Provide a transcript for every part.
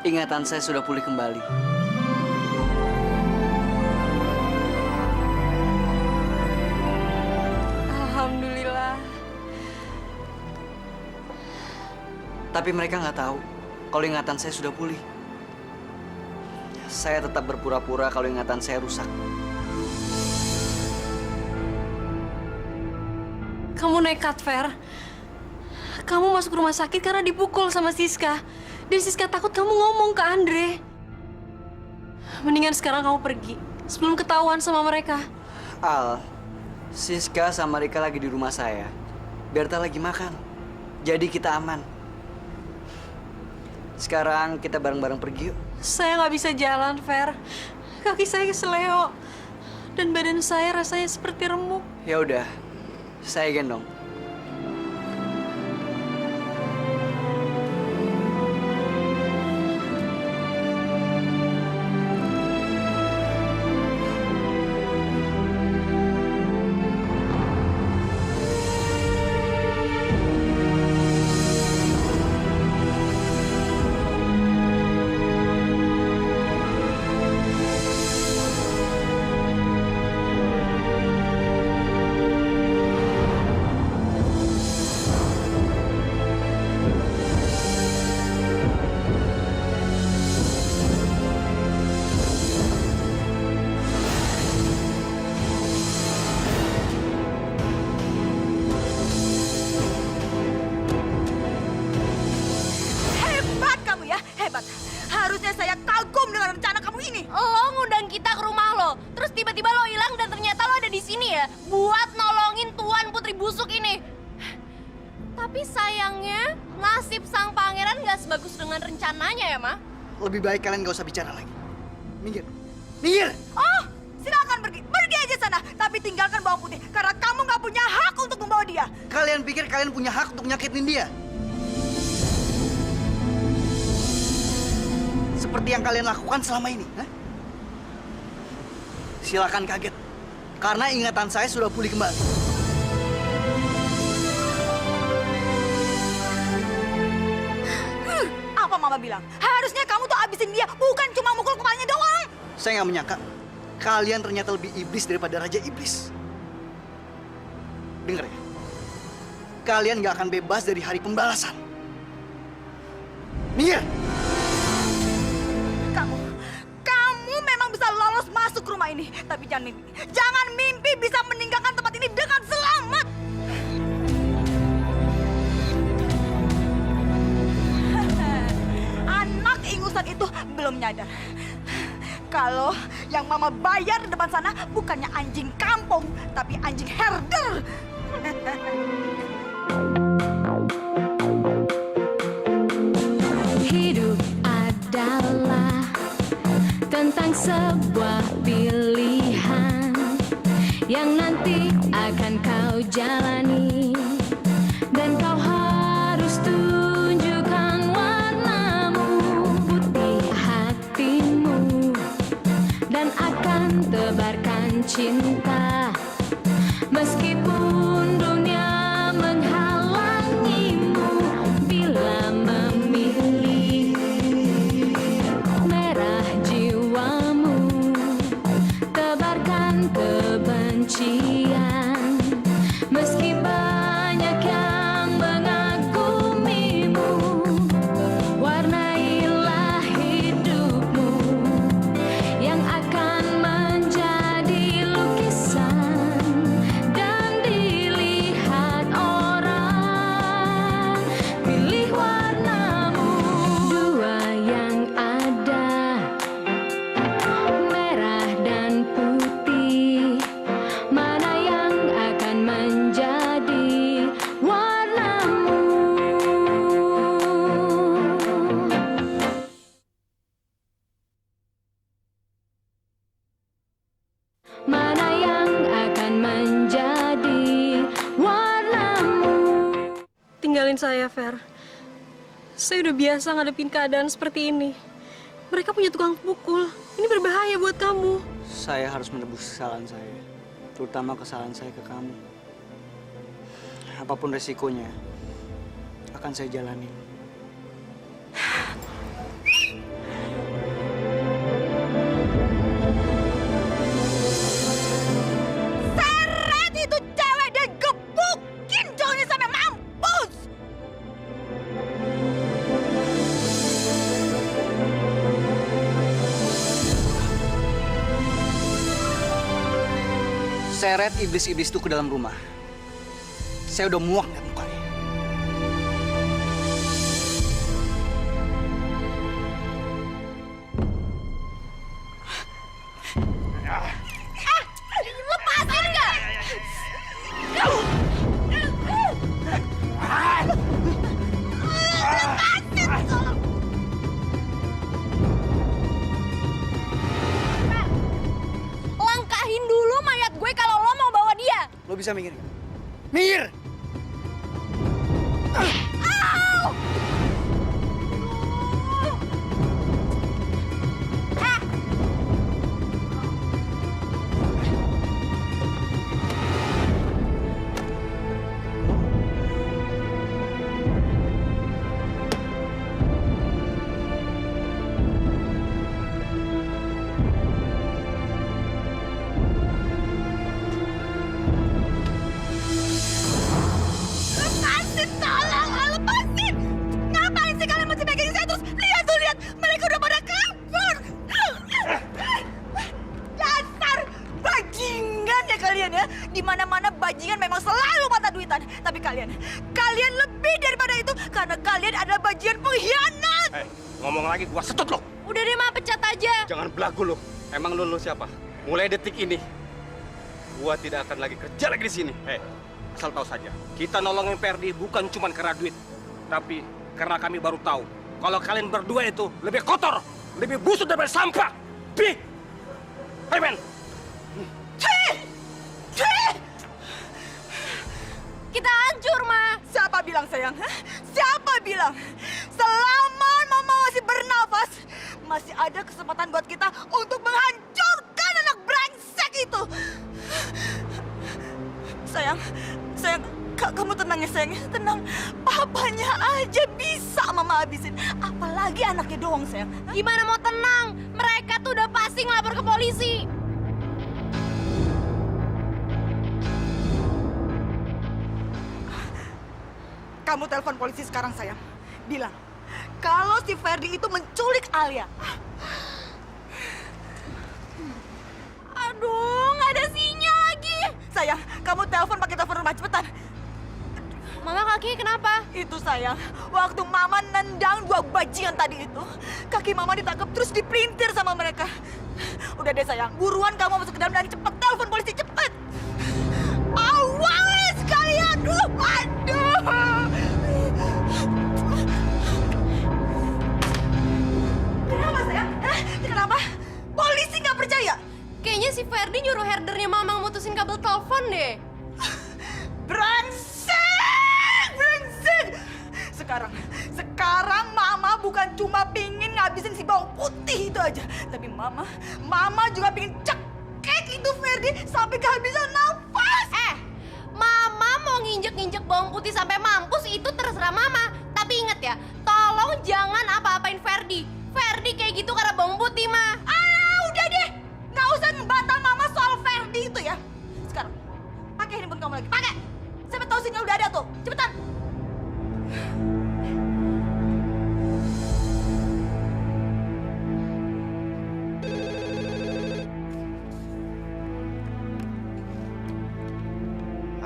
Ingatan saya sudah pulih kembali. Alhamdulillah. Tapi mereka nggak tahu kalau ingatan saya sudah pulih. Saya tetap berpura-pura kalau ingatan saya rusak. Kamu nekat, Fer. Kamu masuk rumah sakit karena dipukul sama Siska. Dan Siska takut kamu ngomong ke Andre. Mendingan sekarang kamu pergi sebelum ketahuan sama mereka. Al, Siska sama Rika lagi di rumah saya. Berta lagi makan. Jadi kita aman. Sekarang kita bareng-bareng pergi yuk. Saya nggak bisa jalan, Fer. Kaki saya keseleo. Dan badan saya rasanya seperti remuk. Ya udah, saya gendong. Hebat kamu ya, hebat. Harusnya saya kagum dengan rencana kamu ini. Lo ngundang kita ke rumah lo, terus tiba-tiba lo hilang dan ternyata lo ada di sini ya, buat nolongin Tuan Putri Busuk ini. Tapi sayangnya, nasib sang pangeran gak sebagus dengan rencananya ya, Ma. Lebih baik kalian gak usah bicara lagi. Minggir. Minggir! Oh, silakan pergi. Pergi aja sana. Tapi tinggalkan bawang putih. Karena kamu nggak punya hak untuk membawa dia. Kalian pikir kalian punya hak untuk nyakitin dia? Seperti yang kalian lakukan selama ini. Hah? Silakan kaget. Karena ingatan saya sudah pulih kembali. Apa mama bilang? Harusnya kamu tuh habisin dia. Bukan cuma mukul kepalanya doang. Saya nggak menyangka kalian ternyata lebih iblis daripada Raja Iblis. Dengar ya, kalian nggak akan bebas dari hari pembalasan. Minggir! Kamu memang bisa lolos masuk rumah ini. Tapi jangan mimpi bisa meninggalkan tempat ini dengan selamat. Anak ingusan itu belum nyadar. Kalau yang mama bayar di depan sana bukannya anjing kampung, tapi anjing herder. Hidup adalah tentang sebuah pilihan yang nanti akan kau jalani, dan kau harus tunjukkan warnamu, putih hatimu, dan akan tebarkan cinta meskipun dunia menghalangimu. Bila memilih merah jiwamu, tebarkan kebencian meski banyak yang mengagumimu. Warnailah hidupmu yang akan menjadi lukisan dan dilihat orang. Pilih warnamu, dua yang ada, merah dan putih. Mana yang akan menjadi warnamu? Mana yang akan menjadi warnamu? Tinggalin saya, Fer. Saya udah biasa ngadepin keadaan seperti ini. Mereka punya tukang pukul. Ini berbahaya buat kamu. Saya harus menebus kesalahan saya, terutama kesalahan saya ke kamu. Apapun resikonya, akan saya jalani. seret iblis-iblis itu ke dalam rumah. Saya udah muak lihat mukanya. Lepasin nggak? Langkahin dulu mayat gue kalau lo mau bawa dia. Lo bisa minggir nggak? Minggir! Lepasin, tolong, lepasin! Ngapain sih kalian masih pegang saya terus? Lihat tuh, lihat! Mereka udah pada kabur! Dasar bajingan ya kalian ya! Di mana-mana bajingan memang selalu mata duitan. Tapi kalian lebih daripada itu karena kalian adalah bajingan pengkhianat! Ngomong lagi gua setut lo. Udah deh, Ma, pecat aja. Jangan belagu lo. Emang lu siapa? Mulai detik ini, gua tidak akan lagi kerja lagi di sini. Asal tahu saja, kita nolongin Ferdi bukan cuma karena duit, tapi karena kami baru tahu kalau kalian berdua itu lebih kotor, lebih busuk daripada sampah. Hey men, Kita hancur, Ma. Siapa bilang sayang? Hah? Siapa bilang? Selama Mama masih bernafas, masih ada kesempatan buat kita untuk menghancurkan anak brengsek itu. Sayang, kamu tenang ya sayang, tenang. Papanya aja bisa Mama habisin, apalagi anaknya doang sayang. Hah? Gimana mau tenang? Mereka tuh udah pasti ngelapor ke polisi. Kamu telepon polisi sekarang sayang. Bilang, kalau si Ferdi itu menculik Alia. Aduh, nggak ada sinyal lagi. Sayang, kamu telepon pakai telepon rumah, cepetan. Mama, kakinya kenapa? Itu sayang, waktu Mama nendang dua bajingan tadi itu, kaki Mama ditangkap terus dipelintir sama mereka. Udah deh sayang, buruan kamu masuk ke dalam dan cepet telepon polisi, cepet. Awas kalian, aduh. Kenapa sayang? Kenapa? Polisi nggak percaya? Kayaknya si Ferdi nyuruh herdernya Mama mutusin kabel telepon deh. Brengsek! Sekarang Mama bukan cuma pingin ngabisin si bawang putih itu aja, tapi Mama juga pingin cekek itu Ferdi sampai kehabisan nafas. Mama mau nginjek-nginjek bawang putih sampai mampus itu terserah Mama. Tapi inget ya, tolong jangan apa-apain Ferdi. Ferdi kayak gitu karena bawang putih, Ma. Udah deh, nggak usah ngebantah Mama soal Ferdi itu ya. Sekarang, pakai handphone kamu lagi, pakai. Siapa tahu sinyal udah ada tuh, cepetan.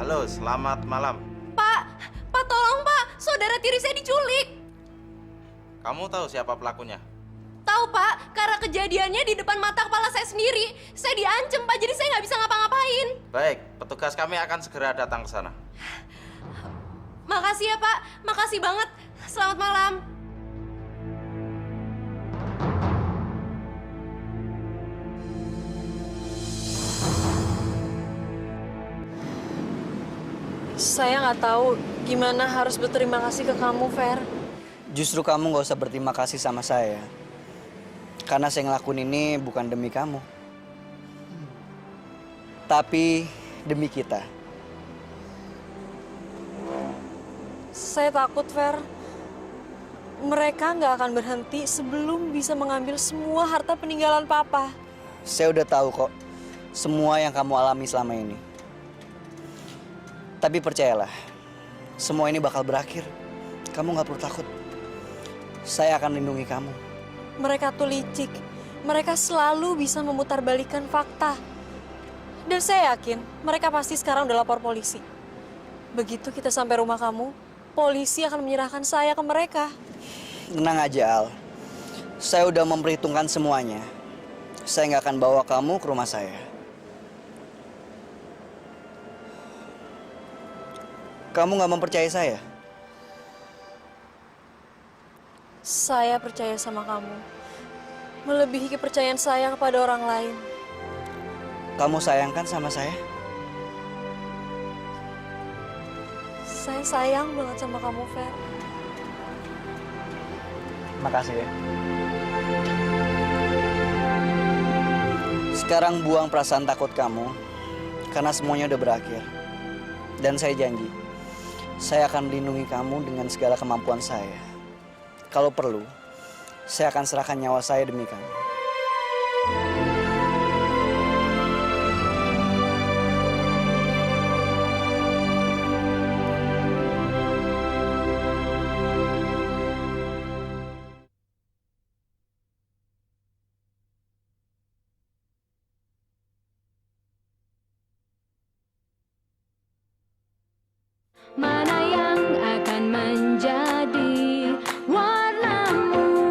Halo, selamat malam. Pak, tolong Pak, saudara tiri saya diculik. Kamu tahu siapa pelakunya? Tahu Pak, karena kejadiannya di depan mata kepala saya sendiri. Saya diancam Pak, jadi saya nggak bisa ngapa-ngapain. Baik, petugas kami akan segera datang ke sana. Makasih ya Pak, makasih banget. Selamat malam. Saya nggak tahu gimana harus berterima kasih ke kamu, Fer. Justru kamu nggak usah berterima kasih sama saya. Karena saya ngelakuin ini bukan demi kamu. Tapi demi kita. Saya takut, Fer. Mereka nggak akan berhenti sebelum bisa mengambil semua harta peninggalan Papa. Saya udah tahu kok semua yang kamu alami selama ini. Tapi percayalah, semua ini bakal berakhir. Kamu nggak perlu takut. Saya akan lindungi kamu. Mereka tuh licik. Mereka selalu bisa memutarbalikkan fakta. Dan saya yakin mereka pasti sekarang udah lapor polisi. Begitu kita sampai rumah kamu, polisi akan menyerahkan saya ke mereka. Tenang aja, Al. Saya udah memperhitungkan semuanya. Saya nggak akan bawa kamu ke rumah saya. Kamu nggak mempercayai saya? Saya percaya sama kamu. Melebihi kepercayaan saya kepada orang lain. Kamu sayangkan sama saya? Saya sayang banget sama kamu, Fer. Makasih ya. Sekarang buang perasaan takut kamu, karena semuanya udah berakhir. Dan saya janji, saya akan melindungi kamu dengan segala kemampuan saya. Kalau perlu, saya akan serahkan nyawa saya demi kamu. Mana yang akan menjadi warnamu?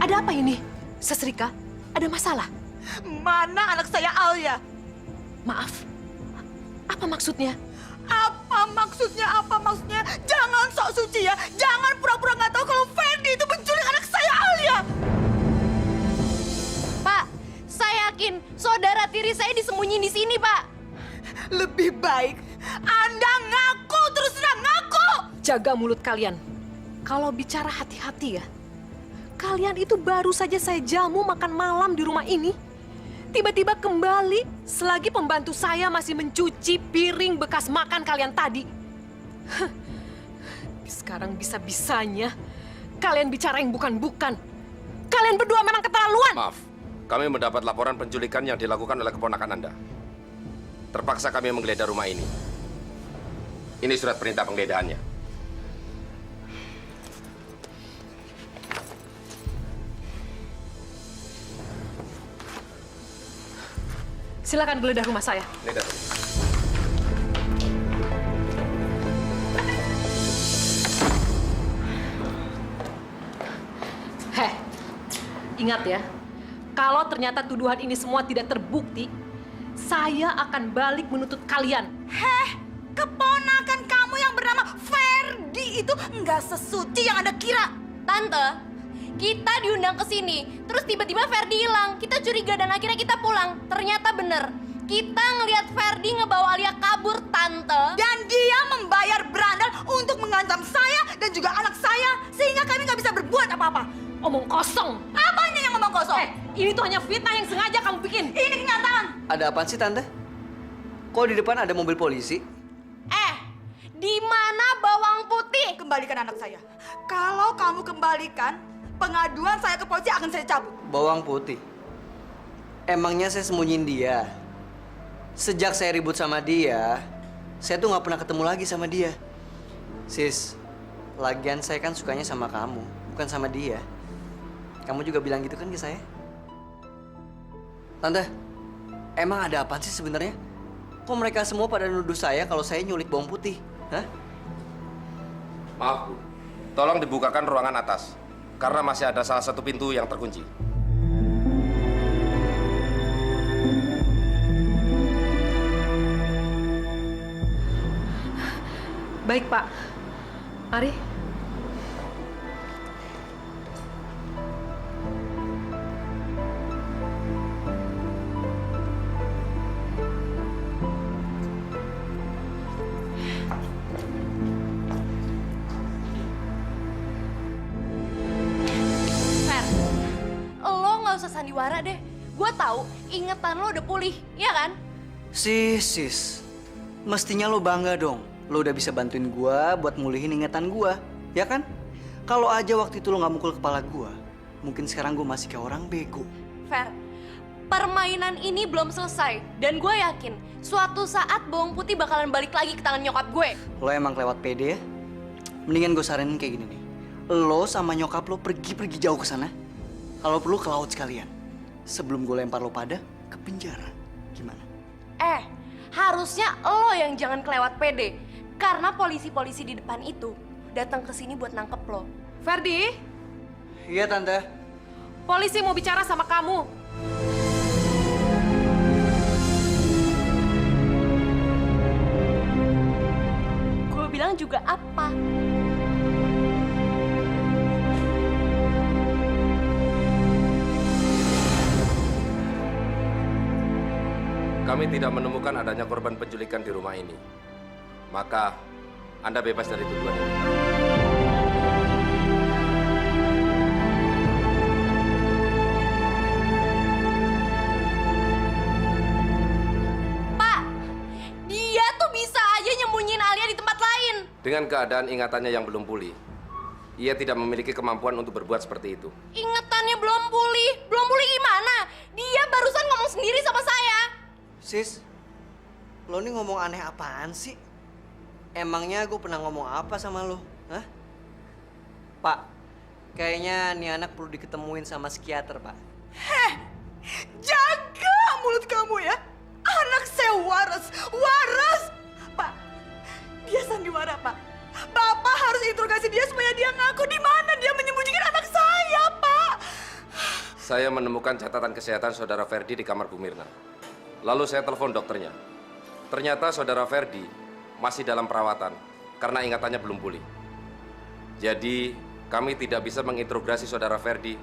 Ada apa ini? Sesrika, ada masalah? Mana anak saya Alia? Maaf, apa maksudnya? Apa maksudnya? Apa maksudnya? Jangan sok suci ya. Jangan pura-pura nggak tahu kalau Ferdi itu menculik anak saya Alia. Pak, saya yakin saudara tiri saya disembunyiin di sini, Pak. Lebih baik Anda ngaku, terus terang ngaku. Jaga mulut kalian. Kalau bicara hati-hati ya. Kalian itu baru saja saya jamu makan malam di rumah ini. Tiba-tiba kembali selagi pembantu saya masih mencuci piring bekas makan kalian tadi. Hah. Sekarang bisa-bisanya kalian bicara yang bukan-bukan. Kalian berdua memang keterlaluan. Maaf, kami mendapat laporan penculikan yang dilakukan oleh keponakan Anda. Terpaksa kami menggeledah rumah ini. Ini surat perintah penggeledahannya. Silakan geledah rumah saya. Ini datang. Heh, ingat ya, kalau ternyata tuduhan ini semua tidak terbukti, saya akan balik menuntut kalian. Heh, keponakan kamu yang bernama Ferdi itu nggak sesuci yang Anda kira. Tante, kita diundang ke sini, terus tiba-tiba Ferdi hilang. Kita curiga dan akhirnya kita pulang. Ternyata bener, kita ngelihat Ferdi ngebawa Alia kabur, Tante. Dan dia membayar berandal untuk mengancam saya dan juga anak saya, sehingga kami nggak bisa berbuat apa-apa. Omong kosong. Apanya yang ngomong kosong? Ini tuh hanya fitnah yang sengaja kamu bikin. Ini kenyataan. Ada apa sih, Tante? Kok di depan ada mobil polisi? Di mana bawang putih? Kembalikan anak saya. Kalau kamu kembalikan, pengaduan saya ke polisi akan saya cabut. Bawang putih. Emangnya saya sembunyiin dia? Sejak saya ribut sama dia, saya tuh nggak pernah ketemu lagi sama dia. Sis, lagian saya kan sukanya sama kamu, bukan sama dia. Kamu juga bilang gitu kan ke saya? Tante, emang ada apa sih sebenarnya? Kok mereka semua pada nuduh saya kalau saya nyulik bawang putih? Hah? Maaf, Bu. Tolong dibukakan ruangan atas. Karena masih ada salah satu pintu yang terkunci. Baik, Pak. Mari. Fer, lo nggak usah sandiwara deh. Gue tahu ingetan lo udah pulih, iya kan? Sis, mestinya lo bangga dong. Lo udah bisa bantuin gua buat mulihin ingatan gua, ya kan? Kalau aja waktu itu lo nggak mukul kepala gua, mungkin sekarang gua masih kayak orang bego. Fer, permainan ini belum selesai. Dan gue yakin, suatu saat bawang putih bakalan balik lagi ke tangan nyokap gue. Lo emang kelewat pede ya? Mendingan gue saranin kayak gini nih. Lo sama nyokap lo pergi jauh ke sana. Kalau perlu ke laut sekalian. Sebelum gue lempar lo pada ke penjara. Gimana? Harusnya lo yang jangan kelewat pede. Karena polisi-polisi di depan itu datang ke sini buat nangkep lo. Ferdi, Iya tante. polisi mau bicara sama kamu. Gue bilang juga apa? Kami tidak menemukan adanya korban penculikan di rumah ini. Maka, Anda bebas dari tuduhan ini. Pak, dia tuh bisa aja nyembunyiin Alia di tempat lain. Dengan keadaan ingatannya yang belum pulih, ia tidak memiliki kemampuan untuk berbuat seperti itu. Ingatannya belum pulih. Belum pulih gimana? Dia barusan ngomong sendiri sama saya. Sis, lo nih ngomong aneh apaan sih? Emangnya gue pernah ngomong apa sama lo? Hah? Pak, kayaknya nih anak perlu diketemuin sama psikiater, Pak. Jaga mulut kamu ya. Anak saya waras, waras. Pak, dia sandiwara, Pak. Bapak harus interogasi dia supaya dia ngaku di mana dia menyembunyikan anak saya, Pak. Saya menemukan catatan kesehatan saudara Ferdi di kamar Bu Mirna. Lalu saya telepon dokternya. Ternyata saudara Ferdi masih dalam perawatan karena ingatannya belum pulih. Jadi, kami tidak bisa menginterogasi saudara Ferdi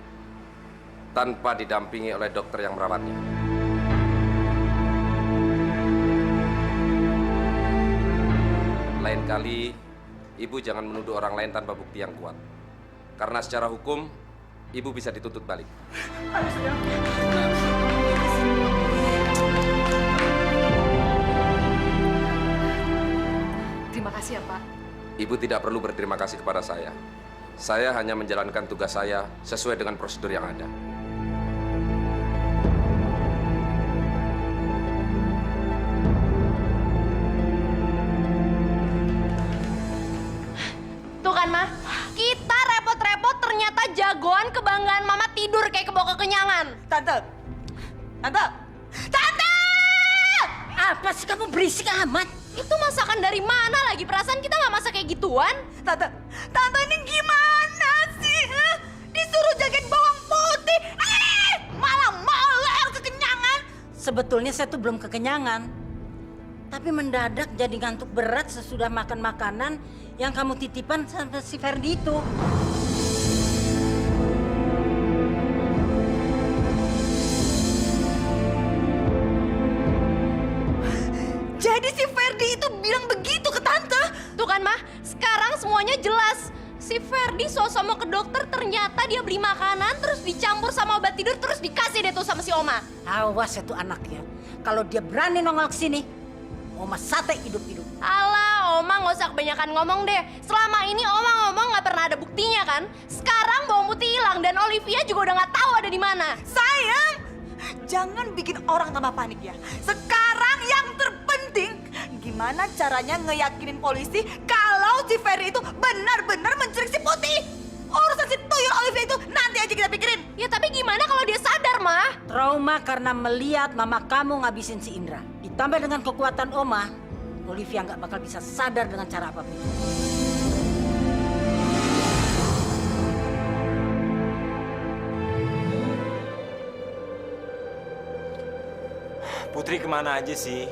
tanpa didampingi oleh dokter yang merawatnya. Lain kali, Ibu jangan menuduh orang lain tanpa bukti yang kuat. Karena secara hukum, Ibu bisa dituntut balik. Terima kasih ya, Pak. Ibu tidak perlu berterima kasih kepada saya. Saya hanya menjalankan tugas saya sesuai dengan prosedur yang ada. Tuh kan, Ma. Kita repot-repot ternyata jagoan kebanggaan Mama tidur kayak kebawa kekenyangan. Tante, Tante, Tante! Apa sih kamu berisik amat? Itu masakan dari mana lagi? Perasaan kita nggak masak kayak gituan. Tante, Tante ini gimana sih? Hah? Disuruh jagain bawang putih, malah moler kekenyangan. Sebetulnya saya tuh belum kekenyangan. Tapi mendadak jadi ngantuk berat sesudah makan makanan yang kamu titipan sama si Ferdi itu. Jadi si Ferdi itu bilang begitu ke Tante. Tuh kan, Mah. Sekarang semuanya jelas. Si Ferdi sosok mau ke dokter, ternyata dia beli makanan, terus dicampur sama obat tidur, terus dikasih deh tuh sama si Oma. Awas itu anaknya. Kalau dia berani nongol ke sini, Oma sate hidup-hidup. Alah, Oma nggak usah kebanyakan ngomong deh. Selama ini Oma ngomong nggak pernah ada buktinya kan? Sekarang bawang putih hilang dan Olivia juga udah nggak tahu ada di mana. Sayang, jangan bikin orang tambah panik ya. Sekarang yang terpenting, gimana caranya ngeyakinin polisi kalau si Ferry itu benar-benar menculik si Putih. Urusan si tuyul Olivia itu nanti aja kita pikirin. Ya tapi gimana kalau dia sadar, Mah? Trauma karena melihat mama kamu ngabisin si Indra. Ditambah dengan kekuatan Oma, Olivia nggak bakal bisa sadar dengan cara apapun. Putri kemana aja sih?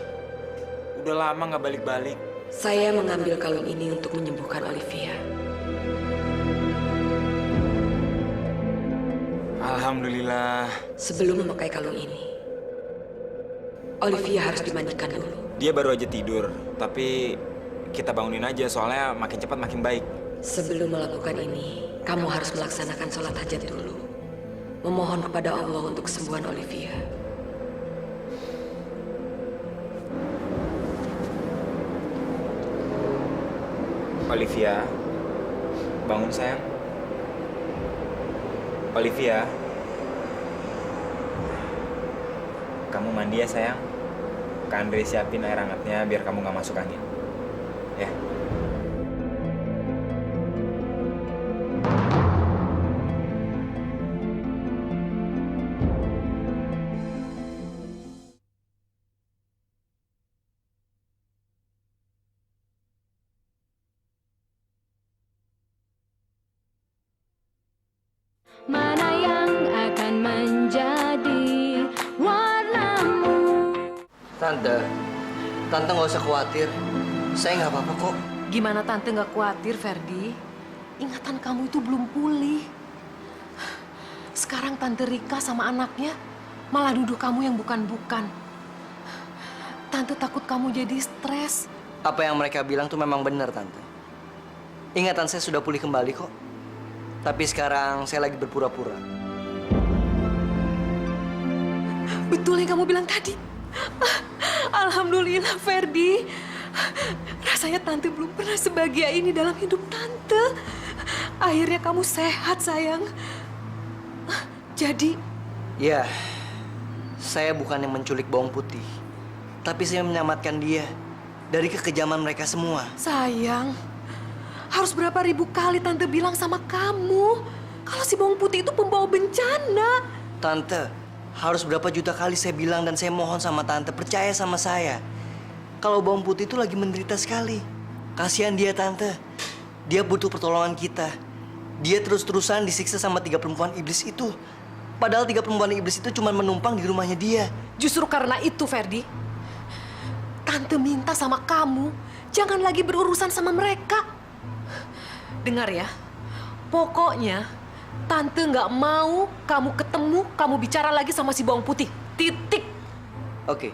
Udah lama nggak balik-balik. Saya mengambil kalung ini untuk menyembuhkan Olivia. Alhamdulillah. Sebelum memakai kalung ini, Olivia harus dimandikan dulu. Dia baru aja tidur, tapi kita bangunin aja soalnya makin cepat makin baik. Sebelum melakukan ini, kamu harus melaksanakan sholat hajat dulu. Memohon kepada Allah untuk kesembuhan Olivia. Olivia, bangun sayang. Olivia. kamu mandi ya sayang. Kak Andre siapin air hangatnya biar kamu nggak masuk angin. Ya. Mana yang akan menjadi warnamu? Tante nggak usah khawatir. Saya nggak apa-apa kok. Gimana Tante nggak khawatir, Ferdi? Ingatan kamu itu belum pulih. Sekarang Tante Rika sama anaknya malah nuduh kamu yang bukan-bukan. Tante takut kamu jadi stres. Apa yang mereka bilang tuh memang benar, Tante. Ingatan saya sudah pulih kembali kok. Tapi sekarang saya lagi berpura-pura. Betul yang kamu bilang tadi. Alhamdulillah, Ferdi. Rasanya Tante belum pernah sebahagia ini dalam hidup Tante. Akhirnya kamu sehat, sayang. Jadi... Ya, saya bukan yang menculik bawang putih. Tapi saya menyelamatkan dia dari kekejaman mereka semua. Sayang, harus berapa ribu kali Tante bilang sama kamu kalau si bawang putih itu pembawa bencana. Tante, harus berapa juta kali saya bilang dan saya mohon sama Tante, percaya sama saya. Kalau bawang putih itu lagi menderita sekali. Kasihan dia, Tante. Dia butuh pertolongan kita. Dia terus-terusan disiksa sama 3 perempuan iblis itu. Padahal 3 perempuan iblis itu cuma menumpang di rumahnya dia. Justru karena itu, Ferdi, Tante minta sama kamu jangan lagi berurusan sama mereka. Dengar ya, pokoknya Tante nggak mau kamu ketemu, kamu bicara lagi sama si bawang putih. Titik. Oke,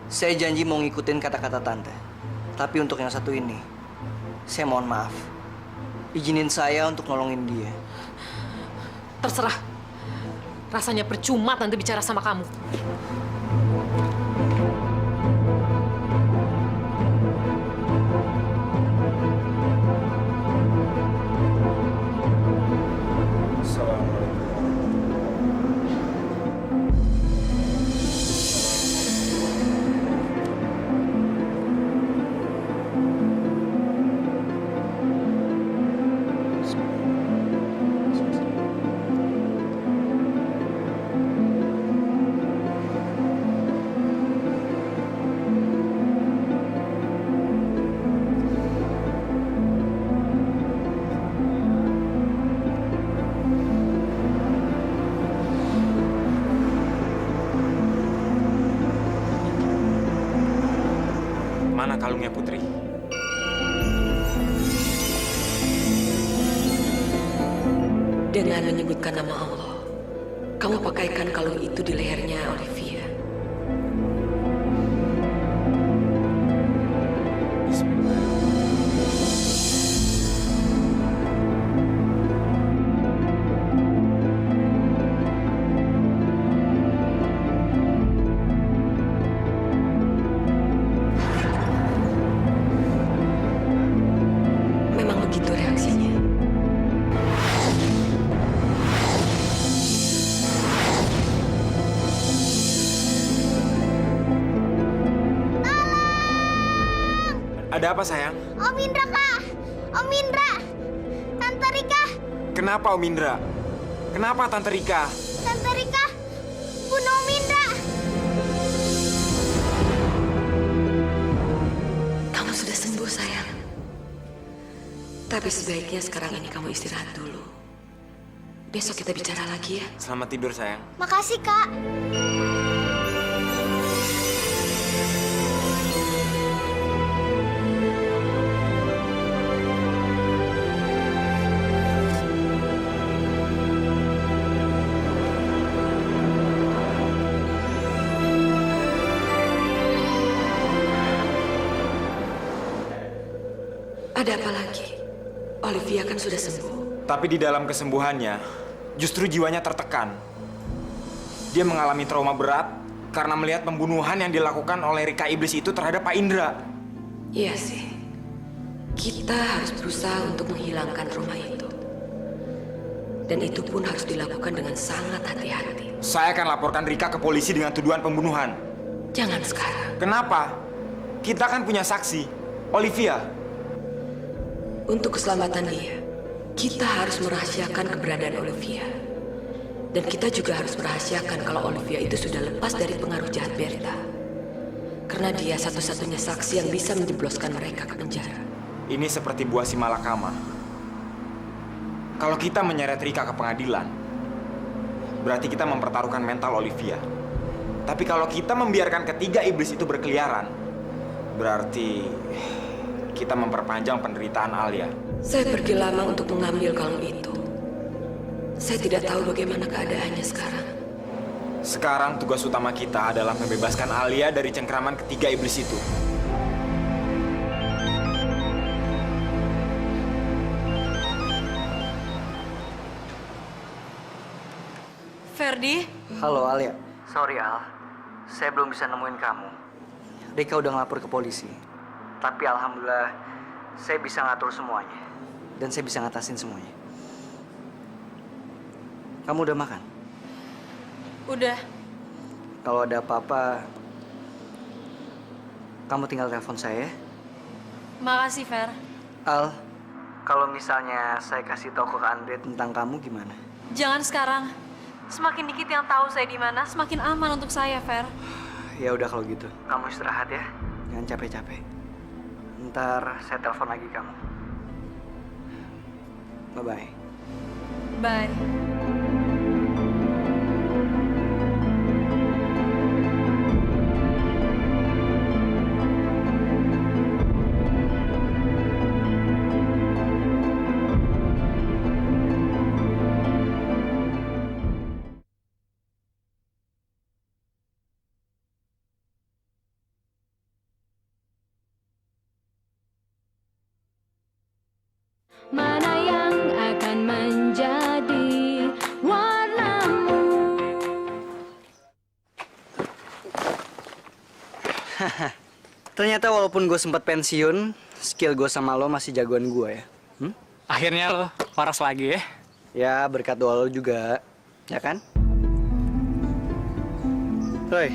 saya janji mau ngikutin kata-kata Tante. Tapi untuk yang satu ini, saya mohon maaf. Izinin saya untuk nolongin dia. Terserah. Rasanya percuma Tante bicara sama kamu. Mana kalungnya Putri? Dengan menyebutkan nama Allah, kamu pakaikan kalung itu di lehernya Olivia. Memang begitu reaksinya. Ada apa sayang? Om Indra, Kak! Om Indra! Tante Rika! Kenapa Om Indra? Kenapa Tante Rika? Tante Rika! Bunuh Om Indra! Kamu sudah sembuh, sayang. Tapi sebaiknya sekarang ini kamu istirahat dulu. Besok kita bicara lagi ya. Selamat tidur sayang. Makasih, Kak. Ada apa lagi? Olivia kan sudah sembuh. Tapi di dalam kesembuhannya, justru jiwanya tertekan. Dia mengalami trauma berat karena melihat pembunuhan yang dilakukan oleh Rika Iblis itu terhadap Pak Indra. Iya sih. Kita harus berusaha untuk menghilangkan trauma itu. Dan itu pun harus dilakukan dengan sangat hati-hati. Saya akan laporkan Rika ke polisi dengan tuduhan pembunuhan. Jangan sekarang. Kenapa? Kita kan punya saksi, Olivia. Untuk keselamatan dia, kita harus merahasiakan keberadaan Olivia. Dan kita juga harus merahasiakan kalau Olivia itu sudah lepas dari pengaruh jahat Berta. Karena dia satu-satunya saksi yang bisa menjebloskan mereka ke penjara. Ini seperti buah si malakama. Kalau kita menyeret Rika ke pengadilan, berarti kita mempertaruhkan mental Olivia. Tapi kalau kita membiarkan ketiga iblis itu berkeliaran, berarti kita memperpanjang penderitaan Alia. Saya pergi lama untuk mengambil kalung itu. Saya tidak tahu bagaimana keadaannya sekarang. Sekarang tugas utama kita adalah membebaskan Alia dari cengkraman ketiga iblis itu. Ferdi? Halo Alia. Sorry Al, saya belum bisa nemuin kamu. Rika udah ngelapor ke polisi. Tapi alhamdulillah saya bisa ngatur semuanya. Dan saya bisa ngatasin semuanya. Kamu udah makan? Udah. Kalau ada apa-apa, kamu tinggal telepon saya. Makasih, Fer. Al, kalau misalnya saya kasih tahu ke Andre tentang kamu gimana? Jangan sekarang. Semakin dikit yang tahu saya di mana, semakin aman untuk saya, Fer. Ya udah kalau gitu. Kamu istirahat ya. Jangan capek-capek. Ntar saya telepon lagi kamu. Bye-bye. Bye. Mana yang akan menjadi warnamu? Ternyata walaupun gue sempat pensiun, skill gue sama lo masih jagoan gue ya. Akhirnya lo waras lagi ya? Ya berkat doa lo juga, ya kan? Roy,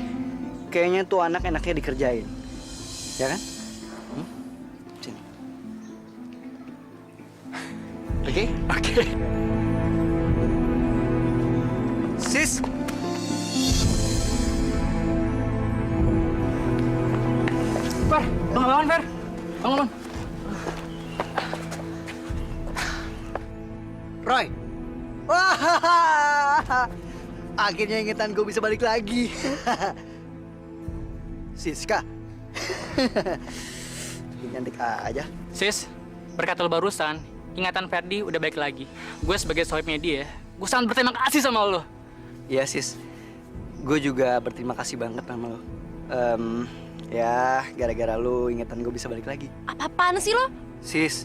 kayaknya tuh anak enaknya dikerjain, ya kan? Sini. Oke? Oke. Sis! Fer, bangun, Fer. Bangun. Roy! Wah! Akhirnya ingetan gue bisa balik lagi. Siska. Cantik aja. Sis, berkat lo barusan, ingatan Ferdi udah balik lagi. Gue sebagai sohibnya dia, gue sangat berterima kasih sama lo. Iya, Sis. Gue juga berterima kasih banget sama lo. Ya, gara-gara lo ingatan gue bisa balik lagi. Apa-apaan sih lo? Sis,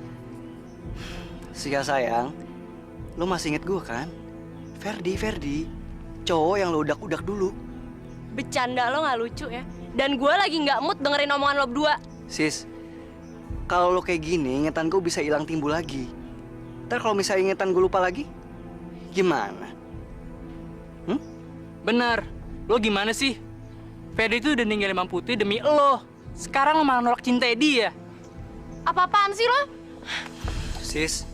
Siska sayang, lo masih inget gue kan? Ferdi, cowok yang lo udak-udak dulu. Bercanda lo nggak lucu ya. Dan gue lagi nggak mood dengerin omongan lo berdua. Sis, kalau lo kayak gini, ingetan gue bisa hilang timbul lagi. Ntar kalau misalnya ingetan gue lupa lagi, gimana? Bener, lo gimana sih? Ferdi itu udah ninggalin Bang Putri demi lo. Sekarang lo malah nolak cinta dia. Apa-apaan sih lo? Sis,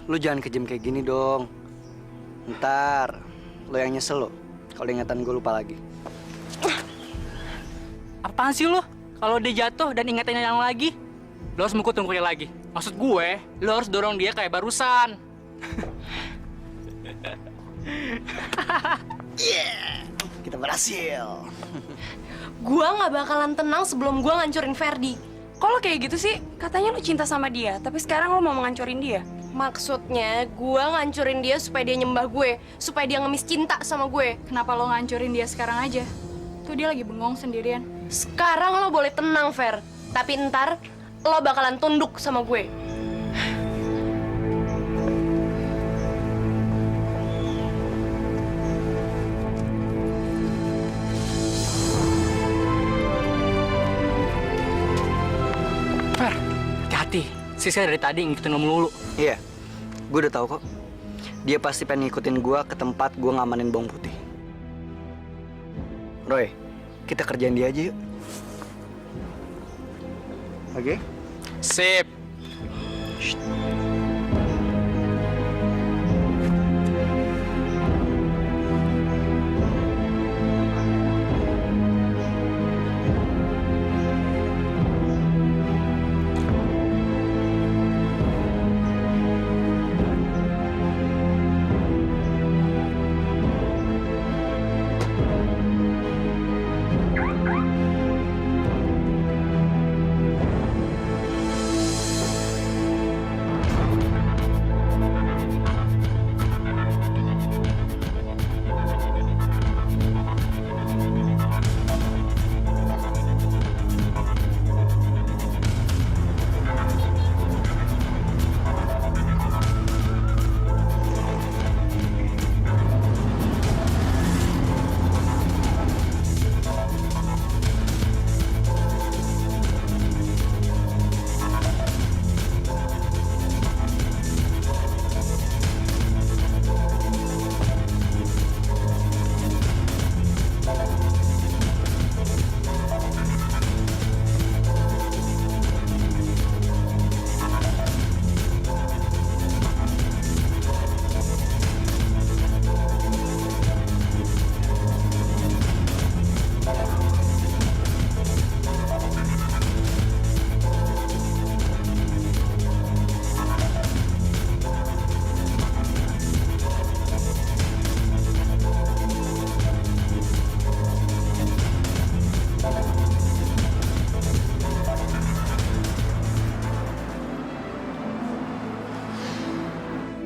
lo jangan kejam kayak gini dong. Ntar lo yang nyesel lo kalau ingatan gue lupa lagi. Apaan sih lo? Kalau dia jatuh dan ingatannya yang lagi, lo harus mukul tungkunya lagi. Maksud gue, lo harus dorong dia kayak barusan. Yeah, kita berhasil. Gua nggak bakalan tenang sebelum gua ngancurin Ferdi. Kok lo kayak gitu sih? Katanya lo cinta sama dia, tapi sekarang lo mau ngancurin dia. Maksudnya, gua ngancurin dia supaya dia nyembah gue, supaya dia ngemis cinta sama gue. Kenapa lo ngancurin dia sekarang aja? Tuh dia lagi bengong sendirian. Sekarang lo boleh tenang, Fer. Tapi ntar lo bakalan tunduk sama gue. Fer, hati-hati. Siska dari tadi ngikutin lo melulu. Iya, gue udah tahu kok. Dia pasti pengen ngikutin gue ke tempat gue ngamanin bawang putih. Roy, kita kerjain dia aja yuk. Oke? Sip.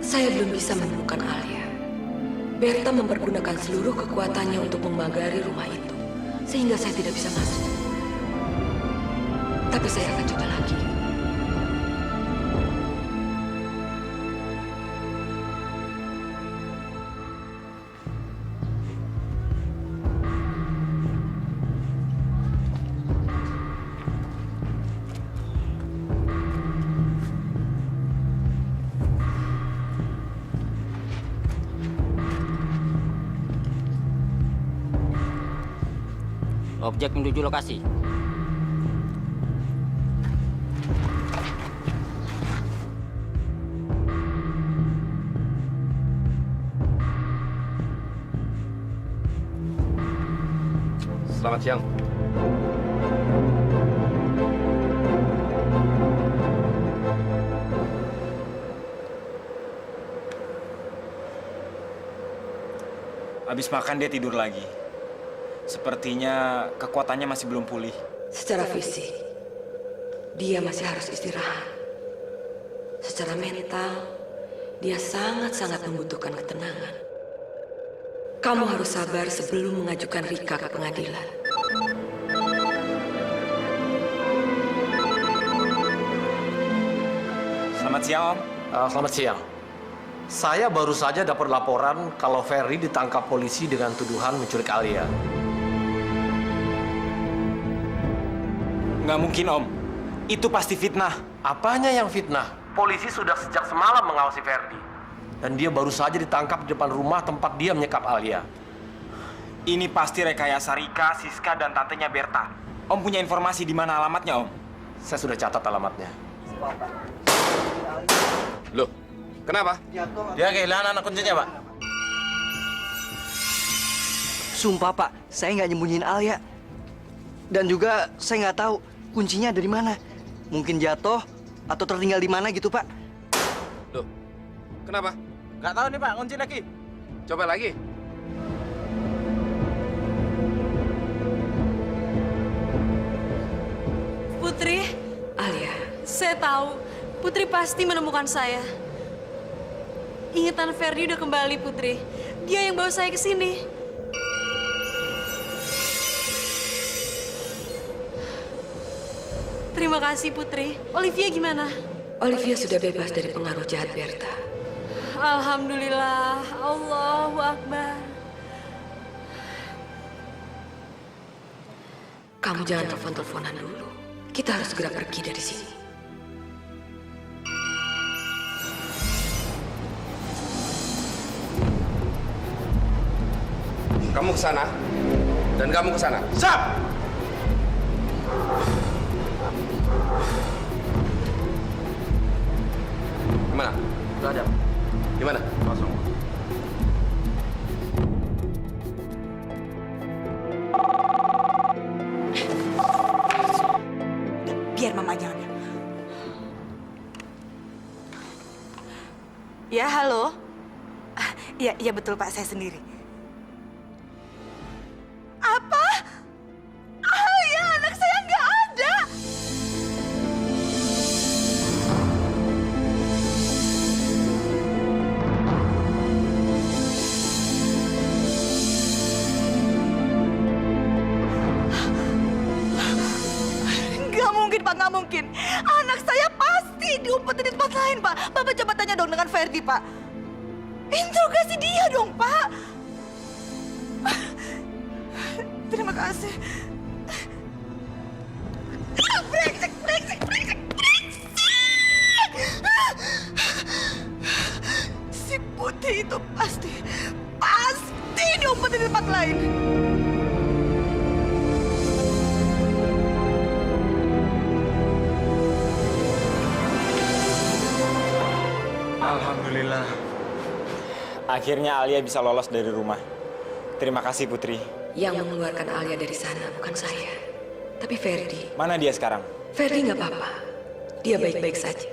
Saya belum bisa menemukan Alia. Berta mempergunakan seluruh kekuatannya untuk memagari rumah itu, sehingga saya tidak bisa masuk. Tapi saya akan coba lagi. Objek menuju lokasi. Selamat siang. Habis makan dia tidur lagi. Sepertinya kekuatannya masih belum pulih. Secara fisik, dia masih harus istirahat. Secara mental, dia sangat-sangat membutuhkan ketenangan. Kamu harus sabar sebelum mengajukan Rika ke pengadilan. Selamat siang, Om. Selamat siang. Saya baru saja dapat laporan kalau Ferry ditangkap polisi dengan tuduhan menculik Alia. Nggak mungkin, Om. Itu pasti fitnah. Apanya yang fitnah? Polisi sudah sejak semalam mengawasi Ferdi. Dan dia baru saja ditangkap di depan rumah tempat dia menyekap Alia. Ini pasti rekayasa Rika, Siska, dan tantenya Berta. Om punya informasi di mana alamatnya, Om? Saya sudah catat alamatnya. Loh, kenapa? Dia kehilangan anak kuncinya, Pak. Sumpah Pak, saya nggak nyembunyiin Alia. Dan juga saya nggak tahu kuncinya ada di mana. Mungkin jatuh atau tertinggal di mana gitu Pak. Loh, kenapa? Nggak tahu nih, Pak. Kunci lagi. Coba lagi. Putri, Alia, saya tahu Putri pasti menemukan saya. Ingatan Ferdi udah kembali, Putri. Dia yang bawa saya ke sini. Terima kasih, Putri. Olivia gimana? Olivia sudah bebas dari pengaruh jahat Berta. Alhamdulillah. Allahu Akbar. Kamu jangan telepon-teleponan dulu. Kita harus segera pergi dari sini. Kamu ke sana? Dan kamu ke sana. Siap! Gimana? Udah ada. Gimana? Kosong. Biar mama jangan. Ya, halo. Iya, iya betul Pak, saya sendiri. Apa? Ya, anak saya nggak ada. Nggak mungkin, Pak, nggak mungkin. Anak saya pasti diumpetin di tempat lain, Pak. Bapak coba tanya dong dengan Ferdi, Pak. Interogasi dia dong, Pak. Terima kasih. Brengsek, brengsek, brengsek, brengsek! Si Putih itu pasti diumpetin di tempat lain. Alhamdulillah. Akhirnya Alia bisa lolos dari rumah. Terima kasih Putri. Yang mengeluarkan Alia dari sana bukan saya, tapi Ferdi. Mana dia sekarang? Ferdi nggak apa-apa. Dia baik-baik saja.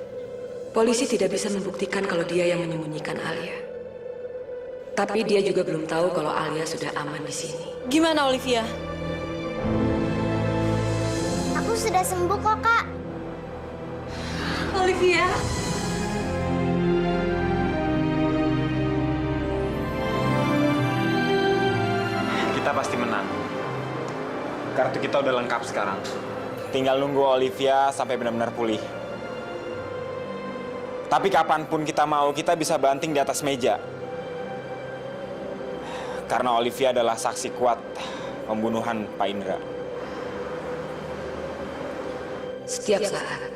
Polisi tidak bisa membuktikan kalau dia yang menyembunyikan Alia. Tapi dia juga belum tahu kalau Alia sudah aman di sini. Gimana Olivia? Aku sudah sembuh kok, Kak. Olivia? Kita pasti menang. Kartu kita udah lengkap sekarang. Tinggal nunggu Olivia sampai benar-benar pulih. Tapi kapanpun kita mau, kita bisa banting di atas meja. Karena Olivia adalah saksi kuat pembunuhan Pak Indra. Setiap saat,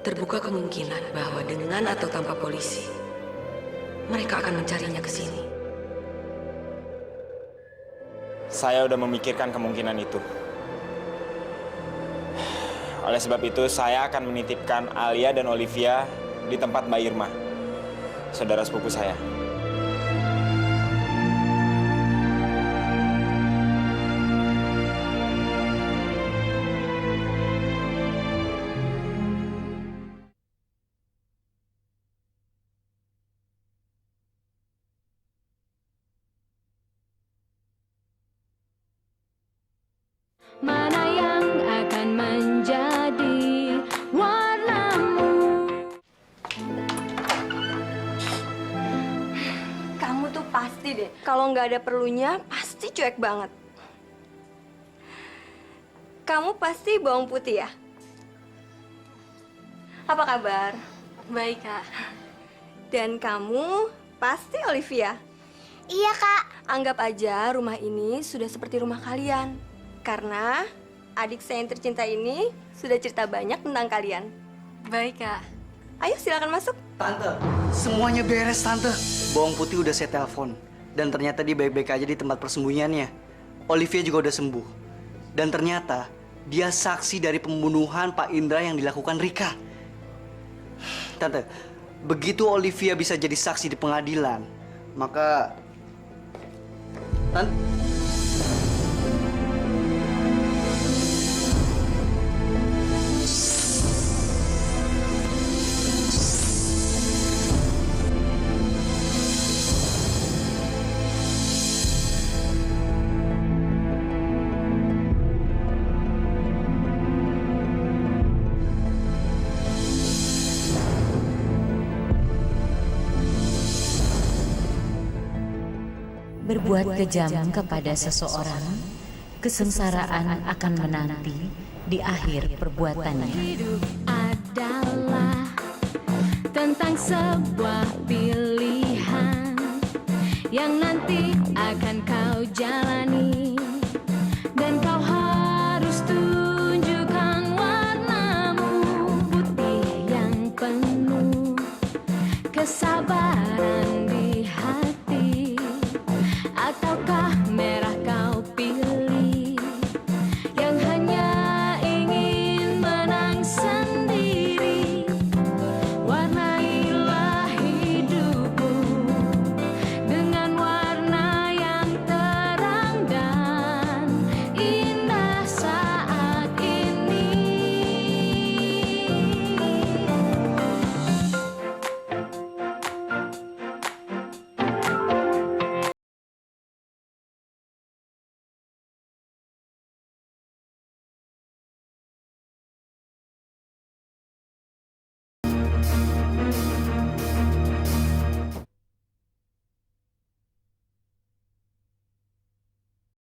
terbuka kemungkinan bahwa dengan atau tanpa polisi, mereka akan mencarinya ke sini. Saya udah memikirkan kemungkinan itu. Oleh sebab itu, saya akan menitipkan Alia dan Olivia di tempat Mbak Irma, saudara sepupu saya. Mana yang akan menjadi warnamu? Kamu tuh pasti deh, kalau nggak ada perlunya, pasti cuek banget. Kamu pasti bawang putih ya? Apa kabar? Baik, Kak. Dan kamu pasti Olivia? Iya, Kak. Anggap aja rumah ini sudah seperti rumah kalian. Karena adik saya yang tercinta ini sudah cerita banyak tentang kalian. Baik, Kak. Ayo silakan masuk. Tante, semuanya beres, Tante. Bawang putih udah saya telepon. Dan ternyata dia baik-baik aja di tempat persembunyiannya. Olivia juga udah sembuh. Dan ternyata dia saksi dari pembunuhan Pak Indra yang dilakukan Rika. Tante, begitu Olivia bisa jadi saksi di pengadilan, maka... Tante... Berbuat kejam kepada seseorang, kesengsaraan akan menanti di akhir perbuatannya. Hidup adalah tentang sebuah pilihan yang nanti akan kau jalani.